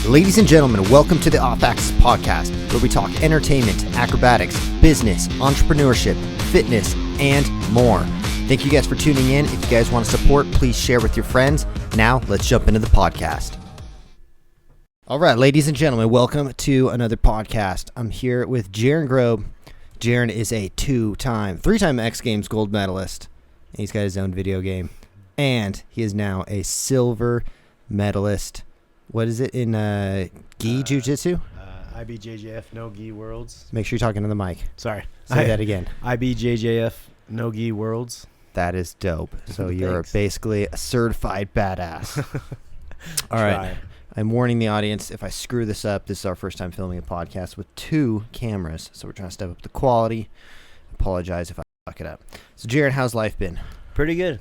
Ladies and gentlemen, welcome to the Off Axis Podcast, where we talk entertainment, acrobatics, business, entrepreneurship, fitness, and more. Thank you guys for tuning in. If you guys want to support, please share with your friends. Now, let's jump into the podcast. All right, ladies and gentlemen, welcome to another podcast. I'm here with Jaren Grob. Jaren is a three-time X Games gold medalist. He's got his own video game, and he is now a silver medalist. What is it in Gi Jiu Jitsu? IBJJF No Gi Worlds. Make sure you're talking to the mic. Sorry. Say that again. IBJJF No Gi Worlds. That is dope. So you're basically a certified badass. All right. I'm warning the audience, if I screw this up, this is our first time filming a podcast with two cameras. So we're trying to step up the quality. Apologize if I fuck it up. So Jaren, how's life been? Pretty good.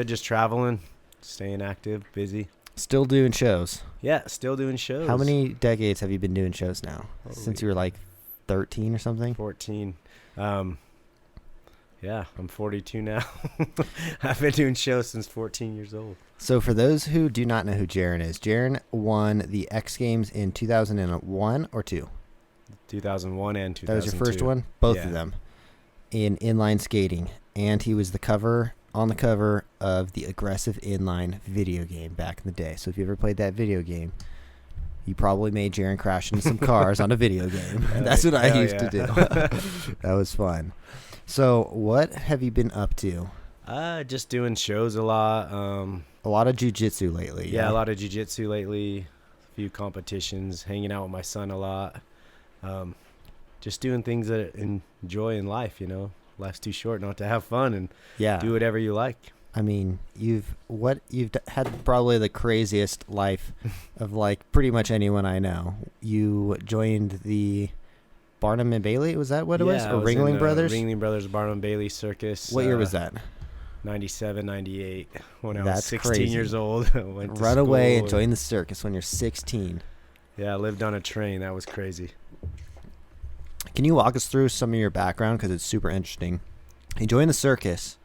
Just traveling, staying active, busy. Still doing shows. Yeah, still doing shows. How many decades have you been doing shows now? Since you were like 13 or something? 14. Yeah, I'm 42 now. I've been doing shows since 14 years old. So for those who do not know who Jaren is, Jaren won the X Games in 2001 or 2? 2001 and 2002. That was your first one? Both Yeah. of them. In inline skating. And he was on the cover of the Aggressive Inline video game back in the day. So if you ever played that video game, you probably made Jaren crash into some cars on a video game. That's what I used to do. That was fun. So what have you been up to? Just doing shows a lot. A lot of jiu-jitsu lately. Yeah, a lot of jiu-jitsu lately. A few competitions, hanging out with my son a lot. Just doing things that I enjoy in life, you know. Life's too short not to have fun and do whatever you like. I mean, you've had probably the craziest life of like pretty much anyone I know. You joined the Barnum and Bailey, was that what it was? Or Ringling Brothers? Ringling Brothers Barnum and Bailey Circus. What year was that? 97, 98, when I was That's 16 crazy. years old. Run away and join the circus when you're 16. Yeah, I lived on a train. That was crazy. Can you walk us through some of your background? Because it's super interesting. You joined the circus,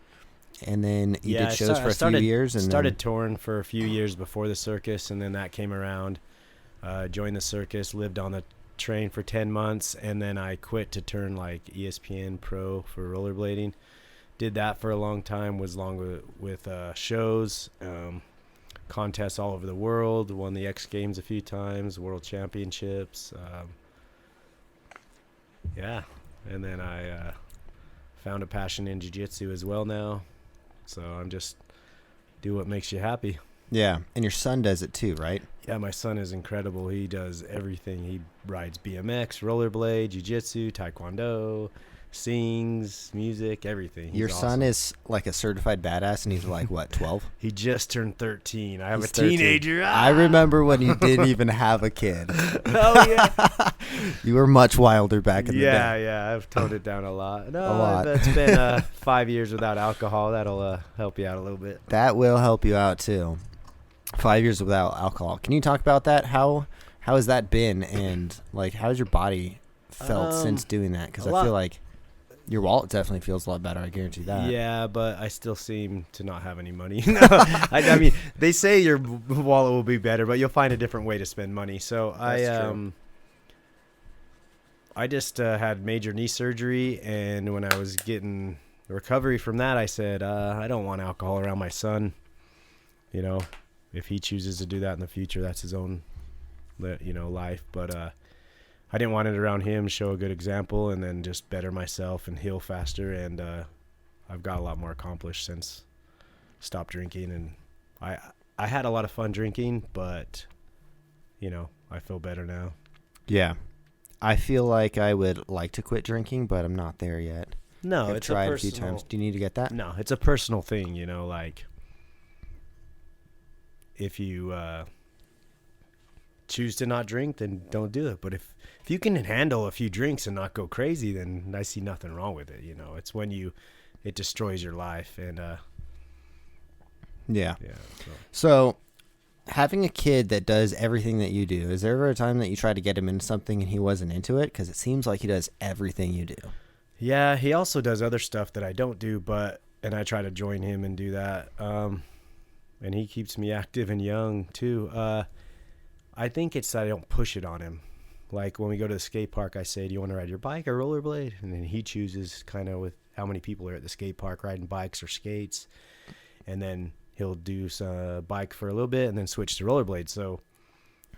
and then you did shows for a few years. And started touring for a few years before the circus, and then that came around. Joined the circus, lived on the train for 10 months, and then I quit to turn like ESPN pro for rollerblading. Did that for a long time, was long with shows, contests all over the world, won the X Games a few times, world championships. Yeah, and then I found a passion in jiu-jitsu as well now, so I'm just do what makes you happy. Yeah, and your son does it too, right? Yeah, my son is incredible. He does everything. He rides BMX, rollerblade, jiu-jitsu, taekwondo, sings, music, everything. Your son is like a certified badass, and he's like, what, 12? He just turned 13. I have He's a teenager. 13. I remember when you didn't even have a kid. Oh, yeah. You were much wilder back in the day. Yeah, I've toned it down a lot. No, A lot. It's been 5 years without alcohol. That'll help you out a little bit. That will help you out, too. 5 years without alcohol. Can you talk about that? How has that been? And, like, how's your body felt since doing that? Because I feel like your wallet definitely feels a lot better. I guarantee that. Yeah, but I still seem to not have any money. I mean, they say your wallet will be better, but you'll find a different way to spend money. So I just had major knee surgery, and when I was getting recovery from that, I said, I don't want alcohol around my son. You know, if he chooses to do that in the future, that's his own, life. But I didn't want it around him, show a good example, and then just better myself and heal faster. And I've got a lot more accomplished since stopped drinking. And I had a lot of fun drinking, but, I feel better now. Yeah. I feel like I would like to quit drinking, but I'm not there yet. No, I've it's tried a a few times. Do you need to get that? No, it's a personal thing, like if you choose to not drink, then don't do it. But if you can handle a few drinks and not go crazy, then I see nothing wrong with it. It's when it destroys your life. And Yeah. Yeah. So having a kid that does everything that you do, is there ever a time that you try to get him into something and he wasn't into it? Because it seems like he does everything you do. Yeah, he also does other stuff that I don't do, and I try to join him and do that. And he keeps me active and young too. I think it's that I don't push it on him. Like when we go to the skate park, I say, do you want to ride your bike or rollerblade? And then he chooses kind of with how many people are at the skate park riding bikes or skates. And then he'll do some bike for a little bit and then switch to rollerblade. So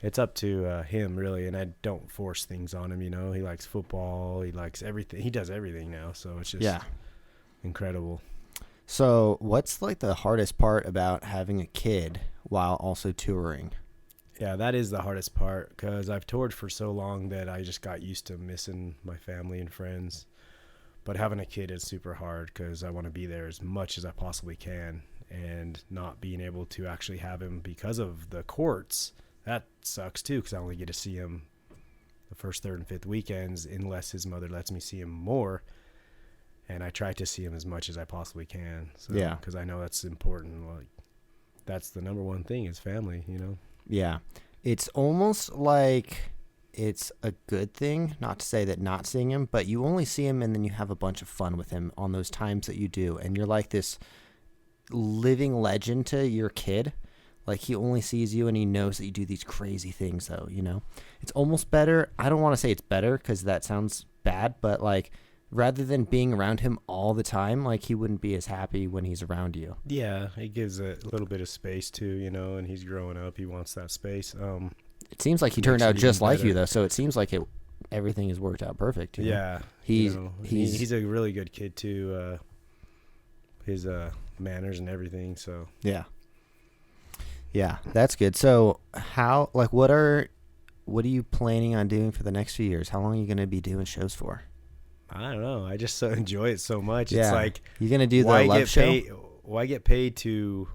it's up to him, really. And I don't force things on him, you know. He likes football. He likes everything. He does everything now. So it's just incredible. So what's like the hardest part about having a kid while also touring? Yeah, that is the hardest part because I've toured for so long that I just got used to missing my family and friends. But having a kid is super hard because I want to be there as much as I possibly can, and not being able to actually have him because of the courts, that sucks too because I only get to see him the first, third, and fifth weekends unless his mother lets me see him more. And I try to see him as much as I possibly can. So, yeah. Because I know that's important. Like, that's the number one thing is family, you know? Yeah. It's almost like it's a good thing, not to say that not seeing him, but you only see him and then you have a bunch of fun with him on those times that you do. And you're like this living legend to your kid. Like he only sees you and he knows that you do these crazy things though, you know? It's almost better. I don't want to say it's better because that sounds bad, but like rather than being around him all the time, like he wouldn't be as happy when he's around you. Yeah, it gives a little bit of space too, you know, and he's growing up. He wants that space. It seems like he turned out just like you though, so it seems like everything has worked out perfect. You know? Yeah. He's a really good kid too. His manners and everything, so. Yeah. Yeah, that's good. So how, like, what are you planning on doing for the next few years? How long are you going to be doing shows for? I don't know. I just enjoy it so much. Yeah. It's like, you're going to do the love show? Why get paid to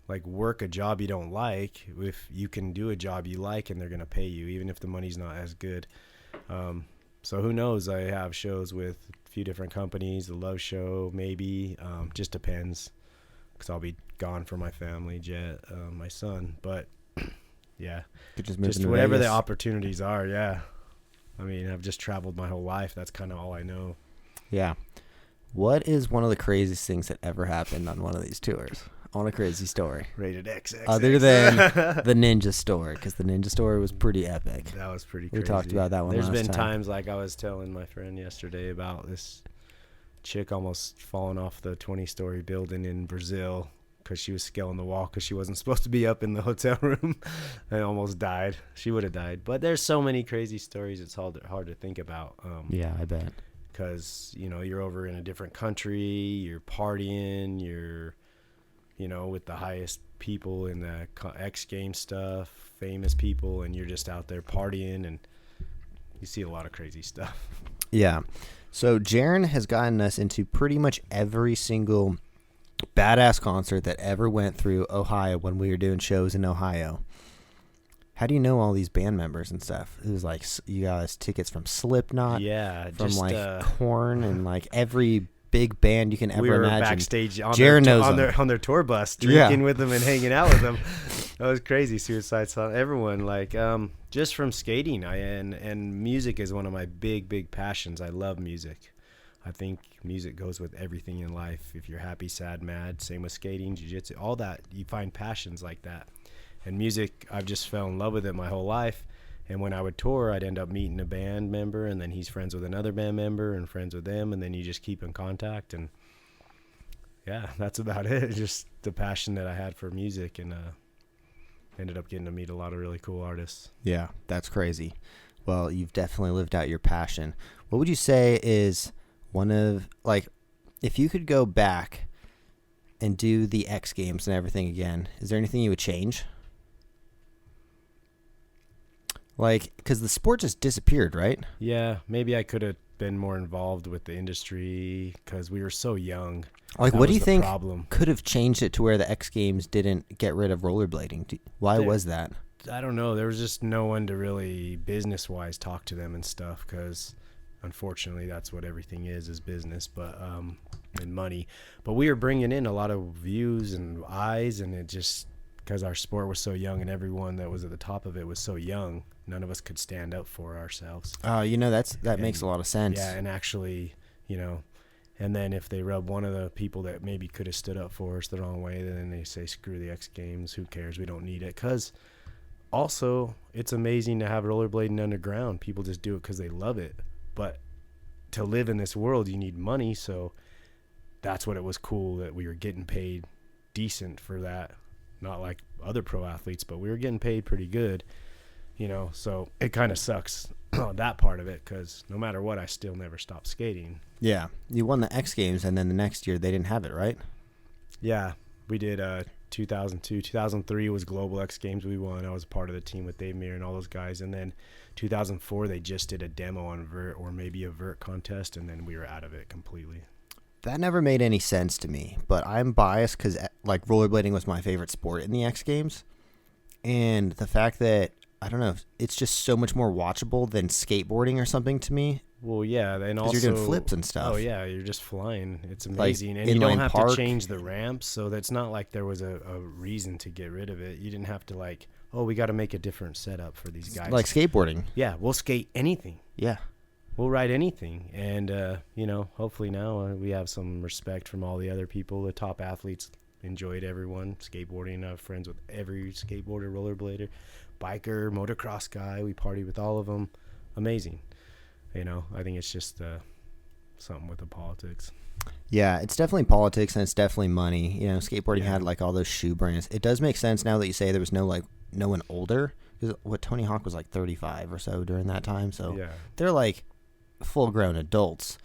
like work a job you don't like if you can do a job you like and they're going to pay you even if the money's not as good? So who knows? I have shows with a few different companies, the love show, maybe, just depends because I'll be gone for my family, my son, but yeah, just whatever the opportunities are. Yeah. I mean, I've just traveled my whole life. That's kind of all I know. Yeah. What is one of the craziest things that ever happened on one of these tours? I want a crazy story. Rated X. Other than the ninja story, because the ninja story was pretty epic. That was pretty crazy. We talked about that one There's last time. been times like I was telling my friend yesterday about this chick almost falling off the 20-story building in Brazil because she was scaling the wall because she wasn't supposed to be up in the hotel room and almost died. She would have died. But there's so many crazy stories it's hard to think about. Yeah, I bet. Because, you know, you're over in a different country, you're partying, you're, you know, with the highest people in the X Games stuff, famous people, and you're just out there partying, and you see a lot of crazy stuff. Yeah. So Jaren has gotten us into pretty much every single badass concert that ever went through Ohio when we were doing shows in Ohio. How do you know all these band members and stuff? It was like you got us tickets from Slipknot, from just, like Korn, and like every big band you can ever imagine. We were backstage on their tour bus, drinking with them and hanging out with them. That was crazy. Suicide Song, everyone, like just from skating. And music is one of my big passions. I love music. I think music goes with everything in life. If you're happy, sad, mad, same with skating, Jiu Jitsu, all that. You find passions like that. And music, I've just fell in love with it my whole life. And when I would tour, I'd end up meeting a band member, and then he's friends with another band member and friends with them, and then you just keep in contact. And yeah, that's about it. Just the passion that I had for music, and ended up getting to meet a lot of really cool artists. Yeah, that's crazy. Well, you've definitely lived out your passion. What would you say is one of, like, if you could go back and do the X Games and everything again, is there anything you would change? Like, because the sport just disappeared, right? Yeah, maybe I could have been more involved with the industry because we were so young. Like, what do you think could have changed it to where the X Games didn't get rid of rollerblading? Why was that? I don't know. There was just no one to really business-wise talk to them and stuff because, unfortunately, that's what everything is business, but and money. But we were bringing in a lot of views and eyes, and it just, because our sport was so young and everyone that was at the top of it was so young, none of us could stand up for ourselves. You know, that makes a lot of sense. Yeah, and actually, you know, and then if they rub one of the people that maybe could have stood up for us the wrong way, then they say, screw the X Games, who cares, we don't need it. Because also, it's amazing to have rollerblading underground. People just do it because they love it. But to live in this world, you need money. So that's what it was cool that we were getting paid decent for that. Not like other pro athletes, but we were getting paid pretty good, you know. So it kind of sucks on that part of it because no matter what, I still never stopped skating. Yeah. You won the X Games, and then the next year they didn't have it, right? Yeah, we did 2002. 2003 was Global X Games we won. I was part of the team with Dave Mir and all those guys. And then 2004, they just did a demo on vert or maybe a vert contest, and then we were out of it completely. That never made any sense to me, but I'm biased because like rollerblading was my favorite sport in the X Games, and the fact that I don't know, it's just so much more watchable than skateboarding or something to me. Well, yeah, and also you're doing flips and stuff. Oh yeah, you're just flying. It's amazing, and Inline you don't have Park. to change the ramps, so that's not like there was a reason to get rid of it. You didn't have to like, oh, we got to make a different setup for these guys. Like skateboarding. Yeah, we'll skate anything. Yeah. We'll ride anything, and you know, hopefully now we have some respect from all the other people. The top athletes enjoyed everyone skateboarding. I have friends with every skateboarder, rollerblader, biker, motocross guy. We party with all of them. Amazing. You know, I think it's just something with the politics. Yeah, it's definitely politics and it's definitely money. You know, skateboarding had like all those shoe brands. It does make sense now that you say there was no one older, because what Tony Hawk was like 35 or so during that time. So Yeah. they're like full-grown adults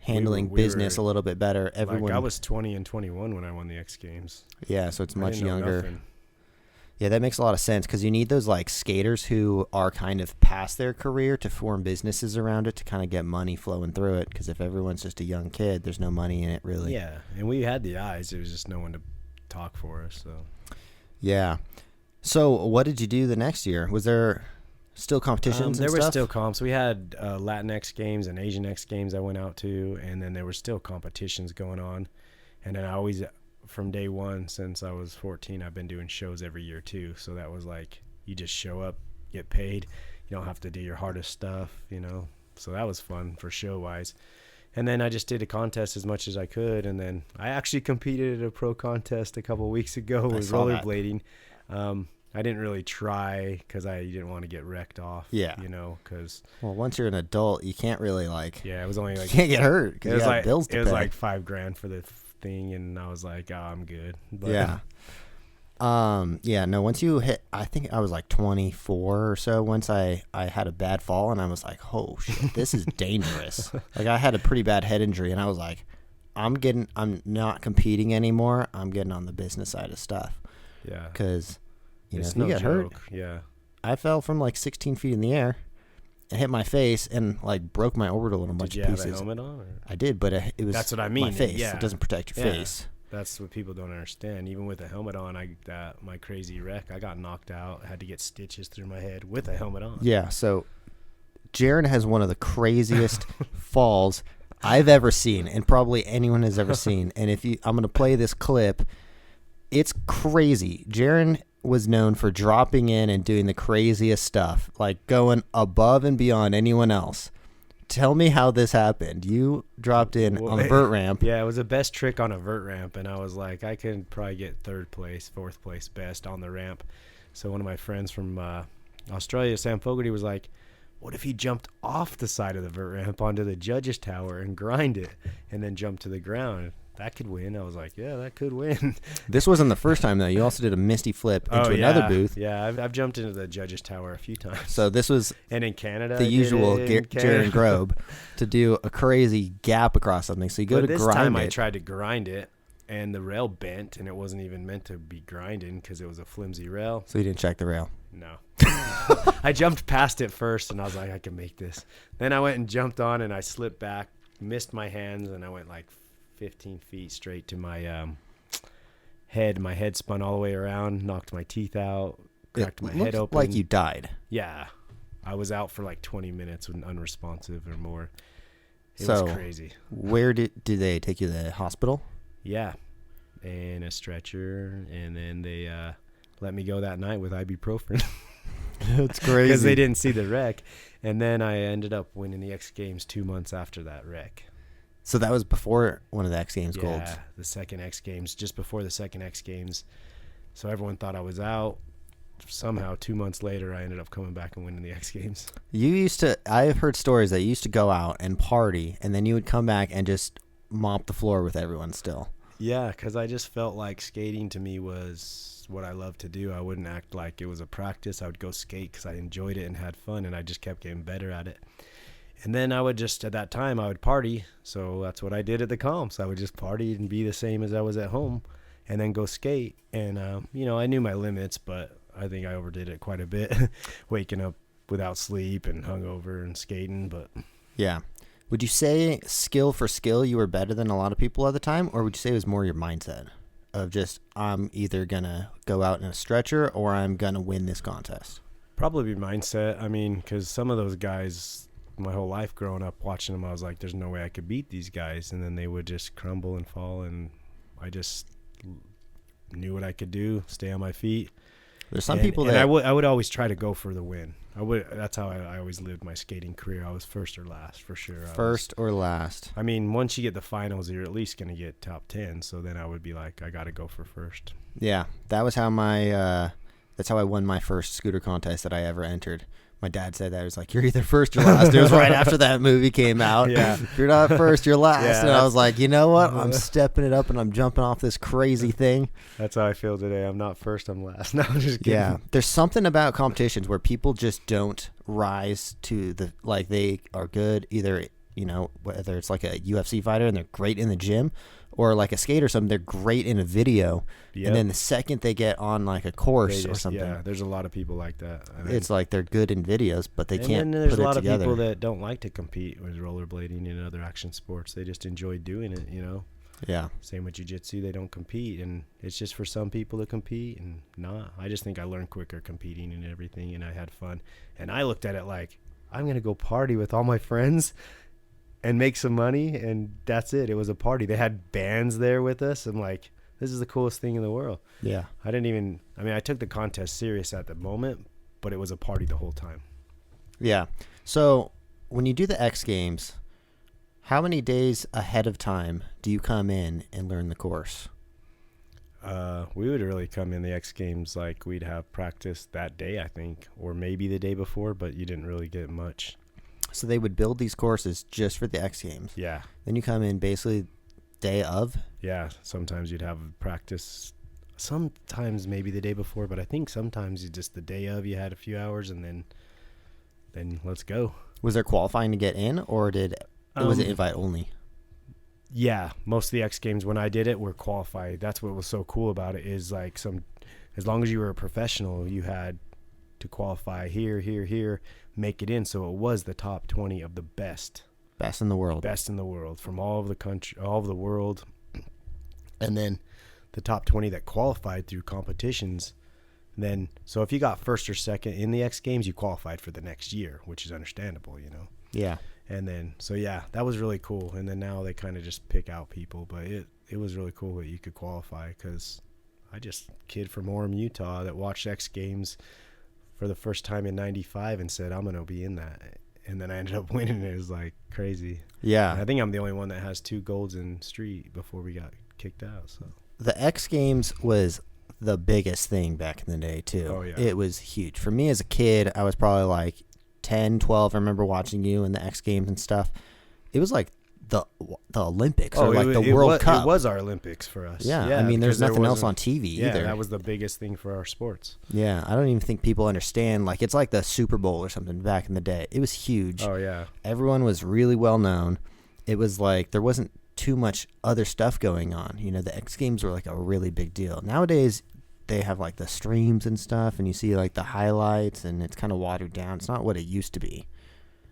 handling business a little bit better. Everyone, Like I was 20 and 21 when I won the X Games. yeah, so it's I much didn't know younger. nothing. Yeah, that makes a lot of sense because you need those like skaters who are kind of past their career to form businesses around it to kind of get money flowing through it. Because if everyone's just a young kid, there's no money in it really. Yeah, and we had the eyes. There was just no one to talk for us. So Yeah. So what did you do the next year? Was there still competitions? there and were stuff? still comps. We had Latinx games and Asian X Games I went out to, and then there were still competitions going on. And then I always, from day one since I was 14, I've been doing shows every year too. So that was like, you just show up, get paid. You don't have to do your hardest stuff, you know. So that was fun for show wise. And then I just did a contest as much as I could. And then I actually competed at a pro contest a couple weeks ago with rollerblading. I didn't really try because I didn't want to get wrecked off. Yeah. You know, because Well, once you're an adult, you can't really yeah, it was only like you can't get hurt because you have bills to pay. it was like $5,000 for the thing, and I was like, oh, I'm good. But, Yeah. Yeah, no, once you hit, I think I was like 24 or so, once I had a bad fall, and I was like, oh, shit, this is dangerous. Like, I had a pretty bad head injury, and I was like, I'm not competing anymore. I'm getting on the business side of stuff. Yeah. Because, you know, It's if you no get hurt, joke. Yeah. I fell from like 16 feet in the air and hit my face and like broke my orbital in a bunch Did you of have pieces. a helmet on? Or? I did, but it was That's what I mean. my face. Yeah. It doesn't protect your Yeah. face. That's what people don't understand. Even with a helmet on, my crazy wreck, I got knocked out. I had to get stitches through my head with a helmet on. Yeah, so Jaren has one of the craziest falls I've ever seen, and probably anyone has ever seen. And I'm going to play this clip. It's crazy. Jaren was known for dropping in and doing the craziest stuff, like going above and beyond anyone else. Tell me how this happened. You dropped in on the vert ramp. Yeah, it was the best trick on a vert ramp, and I was like, I could probably get third place, fourth place best on the ramp. So one of my friends from Australia, Sam Fogarty, was like, what if he jumped off the side of the vert ramp onto the judges tower and grind it and then jump to the ground? That could win. I was like, yeah, that could win. This wasn't the first time, though. You also did a misty flip into another booth. Yeah, I've jumped into the judges tower a few times. So this was and in Canada, the usual Jaren Grob to do a crazy gap across something. So you go to grind it. This time I tried to grind it, and the rail bent, and it wasn't even meant to be grinding because it was a flimsy rail. So you didn't check the rail? No. I jumped past it first, and I was like, I can make this. Then I went and jumped on, and I slipped back, missed my hands, and I went like 15 feet straight to my head. My head spun all the way around, knocked my teeth out, cracked my head open. Like you died. Yeah. I was out for like 20 minutes and unresponsive or more. It So, was crazy. Where did they take you to the hospital? Yeah. And a stretcher, and then they let me go that night with ibuprofen. That's crazy. Because they didn't see the wreck. And then I ended up winning the X Games 2 months after that wreck. So that was before one of the X Games golds. Yeah, the second X Games, just before the second X Games. So everyone thought I was out. somehow 2 months later, I ended up coming back and winning the X Games. I've heard stories that you used to go out and party, and then you would come back and just mop the floor with everyone still. Yeah, because I just felt like skating to me was what I loved to do. I wouldn't act like it was a practice. I would go skate because I enjoyed it and had fun, and I just kept getting better at it. And then I would just, at that time, I would party. So that's what I did at the comps. I would just party and be the same as I was at home and then go skate. And, I knew my limits, but I think I overdid it quite a bit, waking up without sleep and hungover and skating. But yeah. Would you say skill for skill you were better than a lot of people at the time, or would you say it was more your mindset of just, I'm either going to go out in a stretcher or I'm going to win this contest? Probably mindset. I mean, because some of those guys, my whole life growing up watching them, I was like, there's no way I could beat these guys. And then they would just crumble and fall. And I just knew what I could do, stay on my feet. There's some people that I would always try to go for the win. That's how I always lived my skating career. I was first or last for sure. First or last. I mean, once you get the finals, you're at least going to get top 10. So then I would be like, I got to go for first. Yeah, that was how that's how I won my first scooter contest that I ever entered. My dad said that. He was like, you're either first or last. It was right after that movie came out. Yeah. If you're not first, you're last. Yeah, and I was like, you know what? I'm stepping it up and I'm jumping off this crazy thing. That's how I feel today. I'm not first, I'm last. No, I'm just kidding. Yeah. There's something about competitions where people just don't rise to they are good either, whether it's like a UFC fighter and they're great in the gym, or like a skater or something, they're great in a video. Yep. And then the second they get on like a course or something. Yeah, there's a lot of people like that. It's like they're good in videos, but they can't put it together. And then there's a lot of people that don't like to compete with rollerblading and other action sports. They just enjoy doing it, Yeah. Same with Jiu Jitsu. They don't compete, and it's just for some people to compete and not. I just think I learned quicker competing and everything, and I had fun. And I looked at it like, I'm going to go party with all my friends and make some money, and that's it. It was a party. They had bands there with us. I'm like, this is the coolest thing in the world. Yeah. I took the contest serious at the moment, but it was a party the whole time. Yeah. So when you do the X Games, how many days ahead of time do you come in and learn the course? We would really come in the X Games like we'd have practice that day, I think, or maybe the day before, but you didn't really get much. So they would build these courses just for the X Games. Yeah. Then you come in basically day of. Yeah. Sometimes you'd have practice. Sometimes maybe the day before, but I think sometimes you just the day of you had a few hours and then let's go. Was there qualifying to get in, or was it invite only? Yeah, most of the X Games when I did it were qualified. That's what was so cool about it is like as long as you were a professional, you had to qualify here, make it in. So it was the top 20 of the best in the world from all of the country, all of the world. And then the top 20 that qualified through competitions. Then, so if you got first or second in the X Games, you qualified for the next year, which is understandable, Yeah. And then, so yeah, that was really cool. And then now they kind of just pick out people, but it was really cool that you could qualify because kid from Orem, Utah that watched X Games for the first time in 95 and said, I'm going to be in that. And then I ended up winning it. It was like crazy. Yeah. And I think I'm the only one that has 2 golds in street before we got kicked out. So the X Games was the biggest thing back in the day too. Oh, yeah. It was huge. For me as a kid, I was probably like 10, 12. I remember watching you in the X Games and stuff. It was like the Olympics or like the World Cup. It was our Olympics for us. Yeah. I mean, there's nothing else on TV either. That was the biggest thing for our sports. Yeah. I don't even think people understand. Like, it's like the Super Bowl or something back in the day. It was huge. Oh, yeah. Everyone was really well known. It was like there wasn't too much other stuff going on. The X Games were like a really big deal. Nowadays, they have like the streams and stuff, and you see like the highlights, and it's kind of watered down. It's not what it used to be.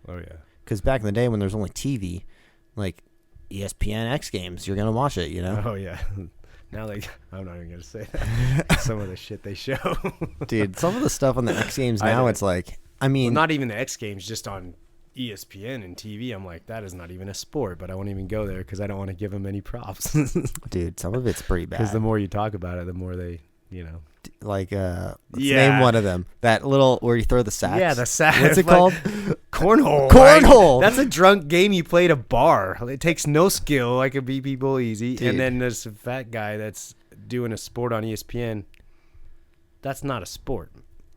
Oh, yeah. Because back in the day when there was only TV, like ESPN X Games, you're going to watch it, Oh, yeah. Now, I'm not even going to say that. Some of the shit they show. Dude, some of the stuff on the X Games now, it's like, not even the X Games, just on ESPN and TV. I'm like, that is not even a sport, but I won't even go there because I don't want to give them any props. Dude, some of it's pretty bad. Because the more you talk about it, the more they, Like, let's name one of them. That little, where you throw the sacks. Yeah, the sacks. What's it called? Cornhole. Cornhole. That's a drunk game you play at a bar. It takes no skill. I could beat people easy. Dude. And then there's a fat guy that's doing a sport on ESPN. That's not a sport.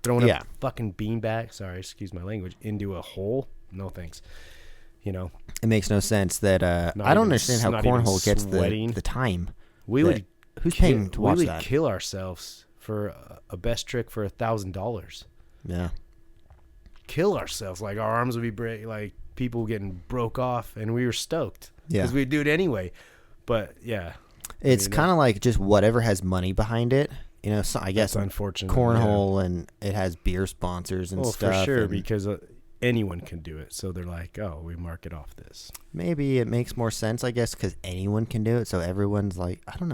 throwing a fucking beanbag, sorry, excuse my language, into a hole. No thanks. You know, it makes no sense that I don't understand how cornhole gets the time. Who's paying to watch that? We would kill ourselves for a best trick for $1,000. Yeah, kill ourselves. Like our arms would be like people getting broke off, and we were stoked because we'd do it anyway. But yeah, it's kind of like just whatever has money behind it. You know, so I guess unfortunate cornhole and it has beer sponsors and stuff. For sure, because anyone can do it. So they're like, oh, we mark it off this. Maybe it makes more sense, I guess, because anyone can do it. So everyone's like, I don't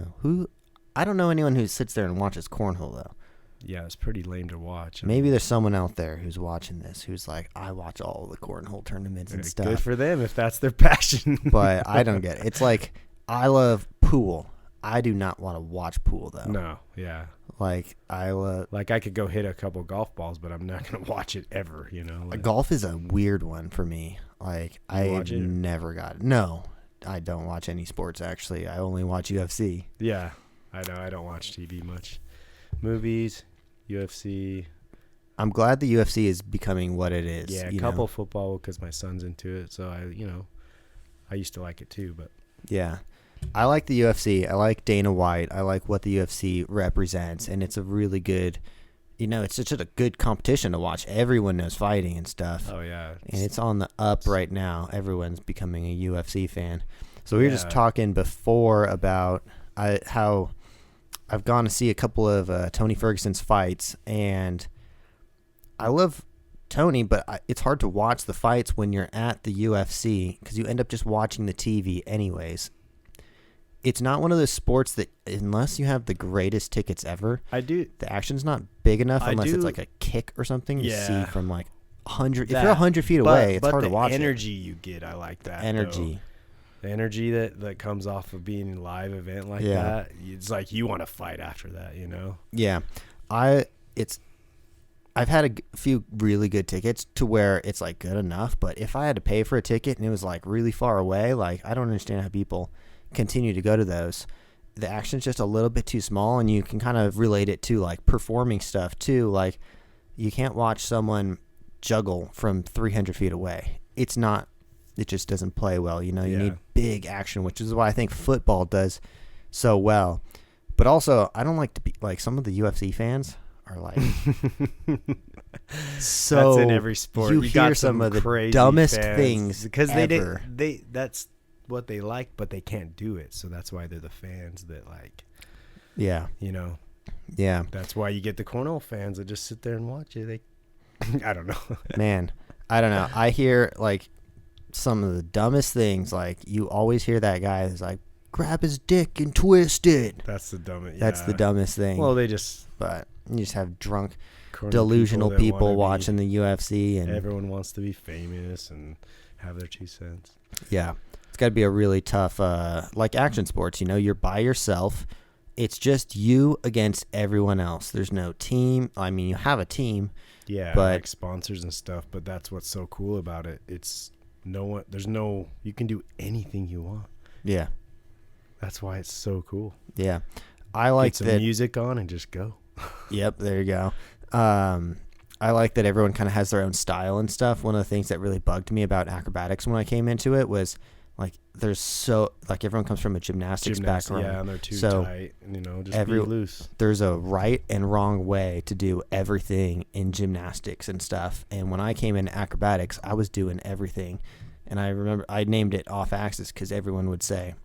know anyone who sits there and watches cornhole though. Yeah, it's pretty lame to watch. Maybe there's someone out there who's watching this who's like, I watch all the cornhole tournaments and stuff. Good for them if that's their passion. But I don't get it. It's like, I love pool. I do not want to watch pool though. No, yeah. Like I could go hit a couple golf balls, but I'm not gonna watch it ever. You know, golf is a weird one for me. Like I never got it. No, I don't watch any sports actually. I only watch UFC. Yeah, I know. I don't watch TV much. Movies, UFC. I'm glad the UFC is becoming what it is. Yeah, a couple football because my son's into it. So I used to like it too, but yeah. I like the UFC. I like Dana White. I like what the UFC represents, and it's a really good, it's such a good competition to watch. Everyone knows fighting and stuff. Oh, yeah. And it's on the up right now. Everyone's becoming a UFC fan. So we were just talking before about how I've gone to see a couple of Tony Ferguson's fights, and I love Tony, but it's hard to watch the fights when you're at the UFC because you end up just watching the TV anyways. It's not one of those sports that, unless you have the greatest tickets ever, the action's not big enough unless it's like a kick or something you see from like 100. If you're 100 feet away, it's hard to watch. But the energy you get, I like that. Energy. The energy that comes off of being in a live event like that, it's like you want to fight after that, you know? Yeah. I've had a few really good tickets to where it's like good enough, but if I had to pay for a ticket and it was like really far away, like I don't understand how people continue to go to those. The action's just a little bit too small, and you can kind of relate it to like performing stuff too. Like you can't watch someone juggle from 300 feet away. It just doesn't play well. You need big action, which is why I think football does so well. But also, I don't like to be like some of the UFC fans are like so. That's in every sport. You hear some of the dumbest things because ever. they that's what they like, but they can't do it. So that's why they're the fans that like. Yeah. Yeah. That's why you get the cornhole fans that just sit there and watch it. I don't know. Man, I don't know. I hear like some of the dumbest things. Like you always hear that guy who's like, grab his dick and twist it. That's the dumbest. That's the dumbest thing. Well, but you just have drunk, delusional people watching the UFC, and everyone wants to be famous and have their 2 cents. Yeah, it's got to be a really tough, like action sports. You're by yourself. It's just you against everyone else. There's no team. I mean, you have a team. Yeah, but like sponsors and stuff. But that's what's so cool about it. It's no one. There's no. You can do anything you want. Yeah. That's why it's so cool. Yeah. I like that. Get some music on and just go. Yep, there you go. I like that everyone kind of has their own style and stuff. One of the things that really bugged me about acrobatics when I came into it was like everyone comes from a gymnastics background. Yeah, and they're too tight. And, just be loose. There's a right and wrong way to do everything in gymnastics and stuff. And when I came into acrobatics, I was doing everything. And I remember I named it off axis because everyone would say,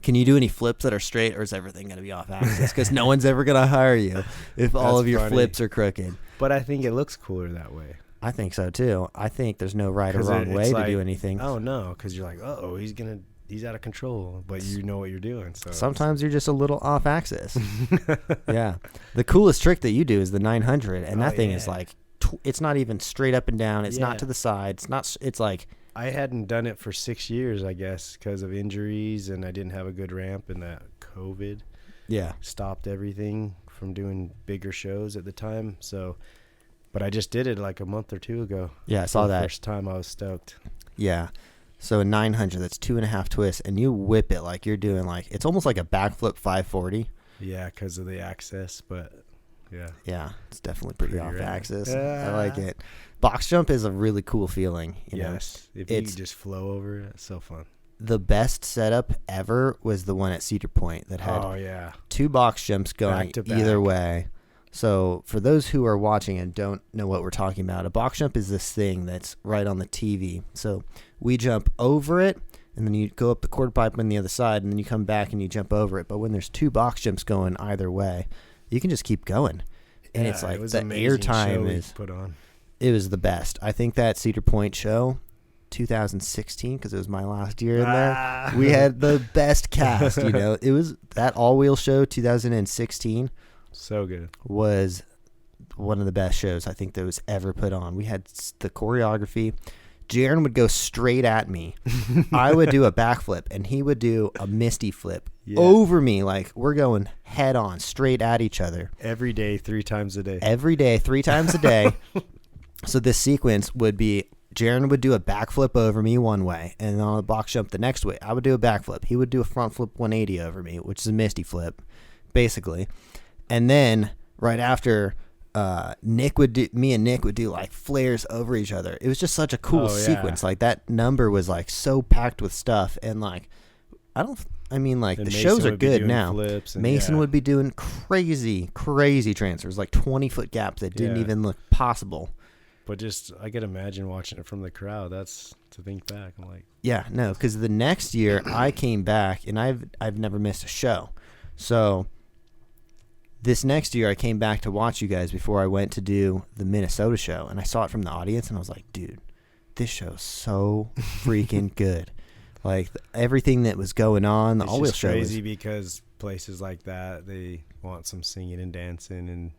can you do any flips that are straight, or is everything going to be off axis? Because no one's ever going to hire you if all of your flips are crooked. But I think it looks cooler that way. I think so too. I think there's no right or wrong way to do anything. Oh no, because you're like, he's out of control, but you know what you're doing. So sometimes you're just a little off axis. Yeah, the coolest trick that you do is the 900, and that thing is like, it's not even straight up and down. It's not to the side. It's not. It's like. I hadn't done it for 6 years, I guess, because of injuries, and I didn't have a good ramp, and that COVID stopped everything from doing bigger shows at the time. So, but I just did it like a month or 2 ago. Yeah, I saw that. First time I was stoked. Yeah. So a 900, that's 2.5 twists, and you whip it like you're doing it's almost like a backflip 540. Yeah, because of the access, but Yeah. Yeah, it's definitely pretty Pretty off rad. axis. I like it. Box jump is a really cool feeling. You know? Yes. If you could just flow over it, it's so fun. The best setup ever was the one at Cedar Point that had 2 box jumps going Back to back. either way. So for those who are watching and don't know what we're talking about, a box jump is this thing that's right on the TV. So we jump over it, and then you go up the quarter pipe on the other side, and then you come back and you jump over it. But when there's 2 box jumps going either way, you can just keep going. And it's like the air time is put on. It was the best. I think that Cedar Point show, 2016, because it was my last year in there, we had the best cast. You know, it was that all-wheel show 2016. So good. Was one of the best shows I think that was ever put on. We had the choreography. Jaren would go straight at me. I would do a backflip, and he would do a misty flip over me. Like, we're going head on, straight at each other. Every day, 3 times a day. Every day, 3 times a day. So this sequence would be Jaren would do a backflip over me one way, and on a box jump the next way, I would do a backflip. He would do a front flip 180 over me, which is a misty flip, basically. And then right after, me and Nick would do like flares over each other. It was just such a cool sequence. Like, that number was like so packed with stuff, and like the shows are good now. Mason would be doing crazy transfers, like 20-foot gaps that didn't even look possible. But just, I could imagine watching it from the crowd. That's to think back. I'm like, yeah, no, because the next year I came back, and I've never missed a show. So this next year I came back to watch you guys before I went to do the Minnesota show, and I saw it from the audience, and I was like, dude, this show's so freaking good. Like, everything that was going on, the all-wheel show. It's crazy because places like that, they want some singing and dancing, and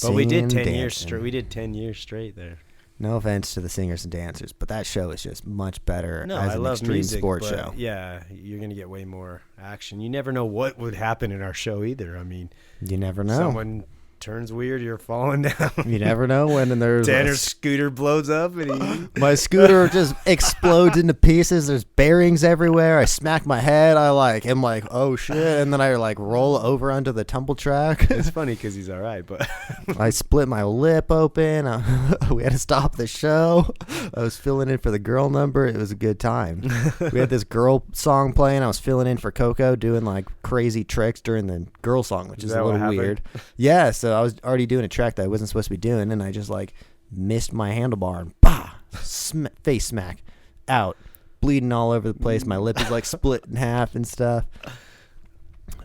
but we did 10 years straight. We did 10 years straight there. No offense to the singers and dancers, but that show is just much better as an extreme music, sports show. Yeah, you're going to get way more action. You never know what would happen in our show either. I mean, you never know. Someone turns weird, you're falling down. You never know when there's Tanner's scooter blows up, and my scooter just explodes into pieces. There's bearings everywhere. I smack my head. I'm like, oh shit, and then I like roll over onto the tumble track. It's funny because he's all right, but I split my lip open. We had to stop the show. I was filling in for the girl number. It was a good time. We had this girl song playing. I was filling in for Coco, doing like crazy tricks during the girl song, which is a little weird. Yeah, so I was already doing a track that I wasn't supposed to be doing, and I just like missed my handlebar and face smack out, bleeding all over the place. My lip is like split in half and stuff.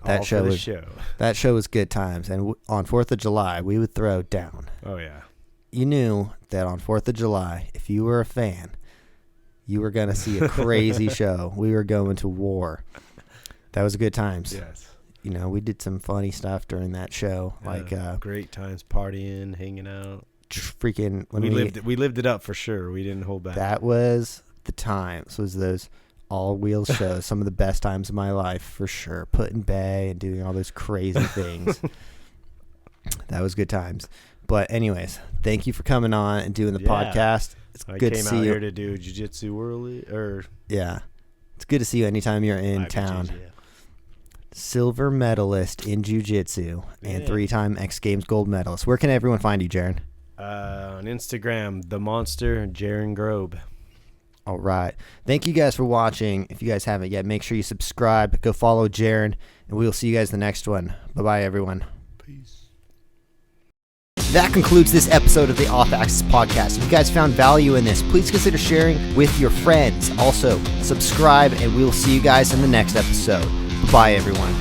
That show was good times. And on 4th of July, we would throw down. Oh yeah. You knew that on 4th of July, if you were a fan, you were going to see a crazy show. We were going to war. That was good times. Yes. You know, we did some funny stuff during that show, great times, partying, hanging out. Freaking, we lived it up for sure. We didn't hold back. That was the times. Was those all-wheel shows? Some of the best times of my life for sure. Putting bay and doing all those crazy things. That was good times. But anyways, thank you for coming on and doing the podcast. It's good to see you. I came out here to do Jiu Jitsu yeah, it's good to see you anytime you're in town. Silver medalist in Jiu Jitsu and 3-time X Games gold medalist. Where can everyone find you, Jaren? On Instagram, the monster Jaren Grob. All right. Thank you guys for watching. If you guys haven't yet, make sure you subscribe. Go follow Jaren, and we'll see you guys in the next one. Bye-bye, everyone. Peace. That concludes this episode of the Off Axis Podcast. If you guys found value in this, please consider sharing with your friends. Also, subscribe, and we'll see you guys in the next episode. Bye, everyone.